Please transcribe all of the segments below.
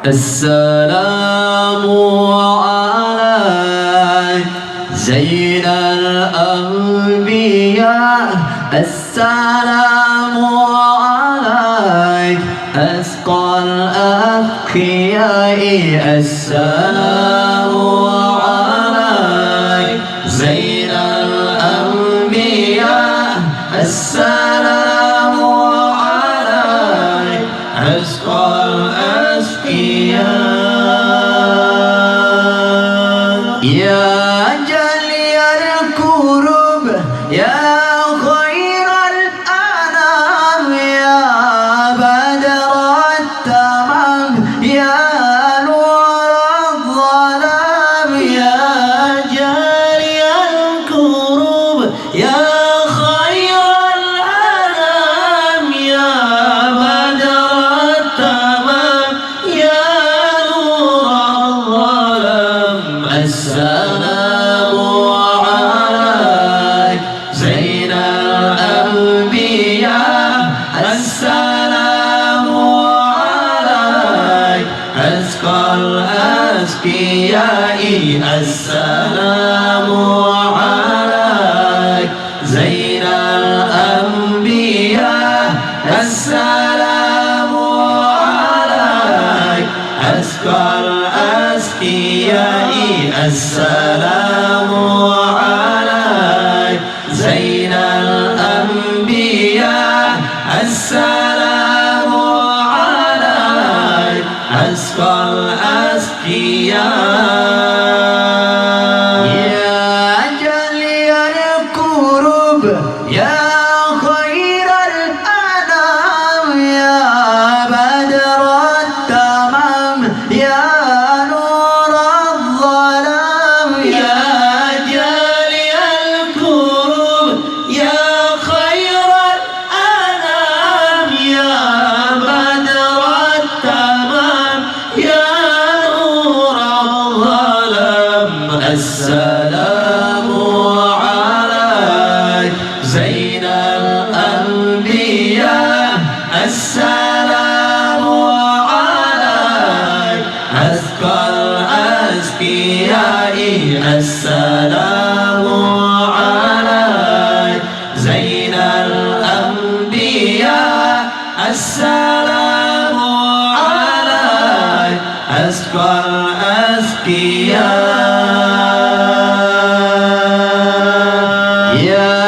السلام عليك زين الأنبياء، السلام عليك أسقى الأخياء، السلام عليك زين الأنبياء، السلام عليك أسقى الأسقياء. يا جلي الكرب يا خير الأنام، يا بدر التمام، يا نور الظلام، يا جلي الكرب يا خير الأنام، يا بدر التمام، يا نور الظلام. السلام عليك زين الأنبياء، السلام عليك أزكى الأزكياء، السلام عليك زين الأنبياء، السلام عليك أزكى الأزكياء، السلام عليك زين الأنبياء، السلام عليك أزكى الأزكياء. يا جلي الكرب يا خير الأنام، يا بدر التمام، يا نور الظلام، يا جلي الكرب يا خير الأنام، يا بدر التمام، يا نور الظلام. السلام عليك زين الأنبياء، السلام عليك أزكى الأزكياء، السلام عليك زين الأنبياء، السلام عليك أزكى الأزكياء. يا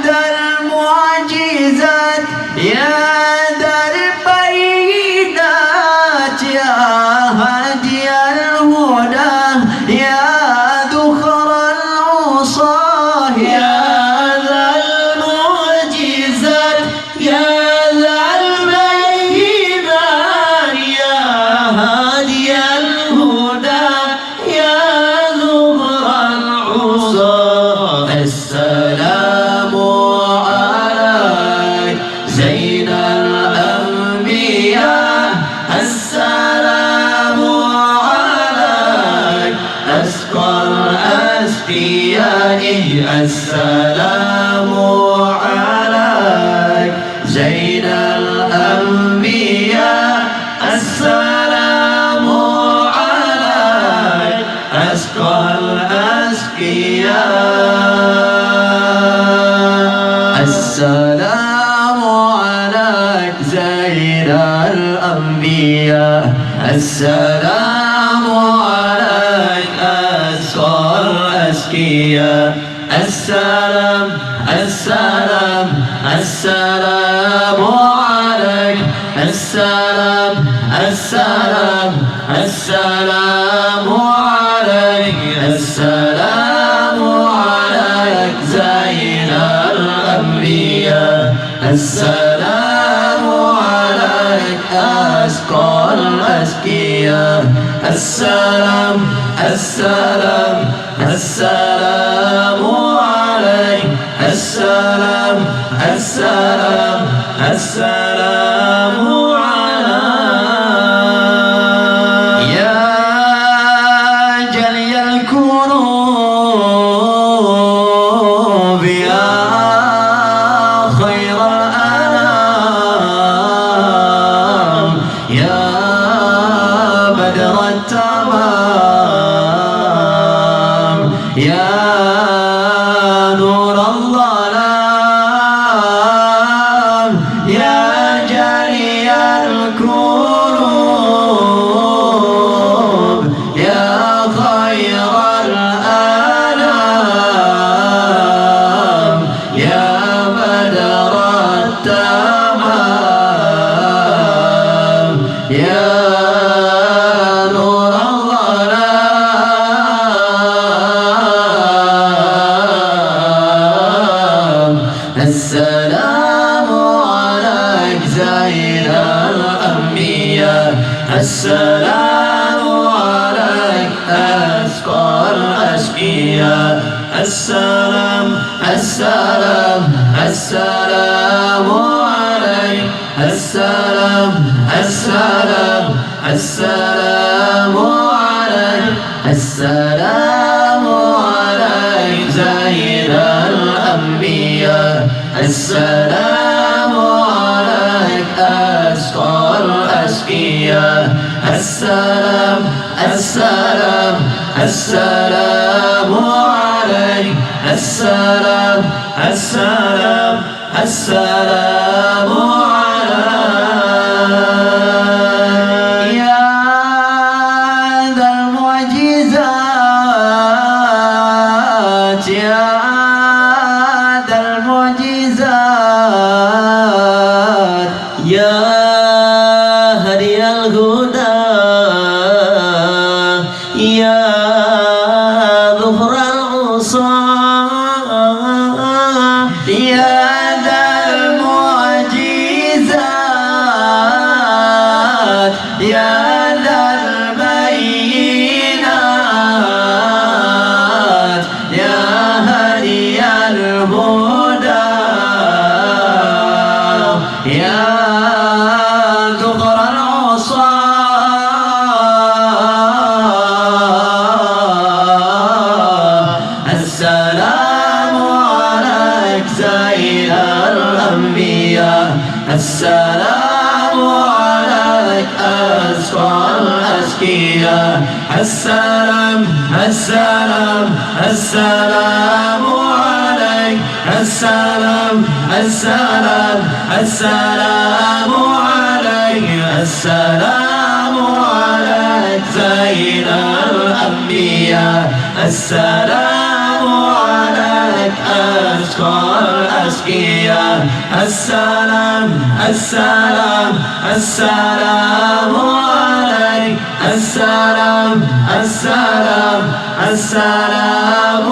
ذا المعجزات يا ذا البينات، يا هادي الهدى، يا ذخر العصاه، يا ذا المعجزات يا ذا البينات، يا هادي الهدى، يا ذخر العصاه. السلام عليك زين الأنبياء، السلام عليك أسقى الأسقياء، السلام عليك زين الأنبياء، السلام عليك أسقى الأسقياء. السلام عليك زين الأنبياء، السلام عليك أسقى الأسقياء. السلام السلام السلام عليك، السلام السلام السلام عليك، السلام عليك زين الأنبياء، السلام عليك أزكى الأزكياء. السلام السلام السلام عليك، السلام السلام السلام عليك. يا جلي الكروب يا خير الأنام، يا بدر التمام يا نور الظلام يا جاري الكروب يا خير الأنام يا بدر التمام يا نور الظلام السلام عليك زين الأنبياء السلام عليك أسقى الأسقياء السلام السلام السلام عليك السلام السلام السلام عليك السلام عليك زين الأنبياء السلام عليك أسقى الأسقياء السلام السلام السلام عليك السلام السلام السلام عليك يا ذا المعجزات يا ذا المعجزات يا هدي الهدى يا ظهر العصا يا ذا المعجزات يا ذا البينات يا هدي الهدى يا ذخر العصا السلام عليك زين الأنبياء السلام عليك أسقى الأسقياء السلام السلام السلام عليك السلام السلام السلام عليك السلام عليك زين الأنبياء السلام عليك أسقى الأسقياء السلام السلام السلام عليك السلام السلام السلام